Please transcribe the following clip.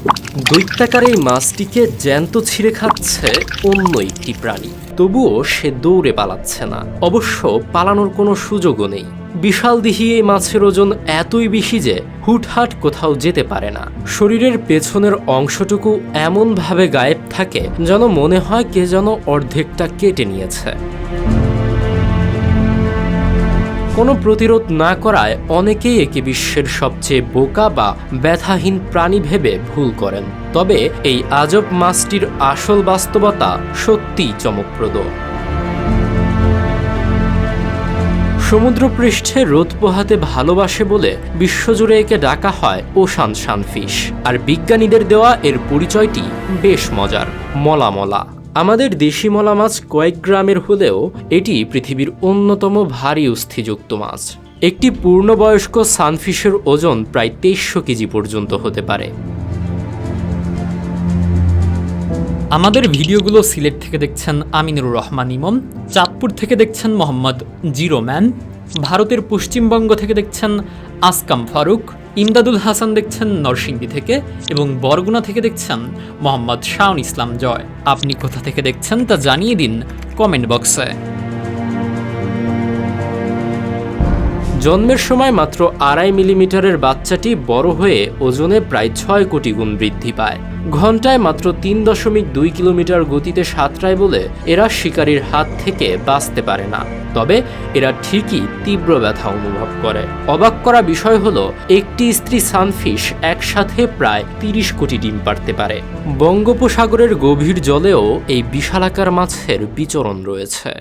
দৈত্যাকার এই মাছটিকে জ্যান্ত ছিঁড়ে খাচ্ছে অন্য একটি প্রাণী, তবুও সে দৌড়ে পালাচ্ছে না। অবশ্য পালানোর কোনো সুযোগও নেই। বিশালদেহী এই মাছের ওজন এতই বেশি যে হুটহাট কোথাও যেতে পারে না। শরীরের পেছনের অংশটুকু এমনভাবে গায়েব থাকে যেন মনে হয় কে যেন অর্ধেকটা কেটে নিয়েছে। কোনো প্রতিরোধ না করায় অনেকেই একে বিশ্বের সবচেয়ে বোকা বা ব্যথাহীন প্রাণী ভেবে ভুল করেন। তবে এই আজব মাছটির আসল বাস্তবতা সত্যিই চমকপ্রদ। সমুদ্রপৃষ্ঠে রোদ পোহাতে ভালোবাসে বলে বিশ্বজুড়ে একে ডাকা হয় ওশান সানফিশ। আর বিজ্ঞানীদের দেওয়া এর পরিচয়টি বেশ মজার, মলা মলা। আমাদের দেশি মলা মাছ কয়েক গ্রামের হলেও এটি পৃথিবীর অন্যতম ভারী অস্থিযুক্ত মাছ। একটি পূর্ণবয়স্ক সানফিশের ওজন প্রায় 2300 কেজি পর্যন্ত হতে পারে। আমাদের ভিডিওগুলো সিলেট থেকে দেখছেন আমিনুর রহমান ইমন, চাঁদপুর থেকে দেখছেন মোহাম্মদ জিরোম্যান, ভারতের পশ্চিমবঙ্গ থেকে দেখছেন আসকাম ফারুক, ইমদাদুল হাসান দেখছেন নরসিংদী থেকে এবং বরগুনা থেকে দেখছেন মোহাম্মদ শাওন ইসলাম জয়। আপনি কোথা থেকে দেখছেন তা জানিয়ে দিন কমেন্ট বক্সে। জন্মের সময় মাত্র 2.5 মিলিমিটারের বাচ্চাটি বড় হয়ে ওজনে প্রায় 6 কোটি গুণ বৃদ্ধি পায়। ঘন্টায় মাত্র 3.2 কিলোমিটার গতিতে সাঁতরায় বলে এরা শিকারীর হাত থেকে বাঁচতে পারে না। তবে এরা ঠিকই তীব্র ব্যথা অনুভব করে। অবাক করা বিষয় হলো, একটি স্ত্রী সানফিশ একসাথে প্রায় 30 কোটি ডিম পাড়তে পারে। বঙ্গোপসাগরের গভীর জলেও এই বিশালাকার মাছের বিচরণ রয়েছে।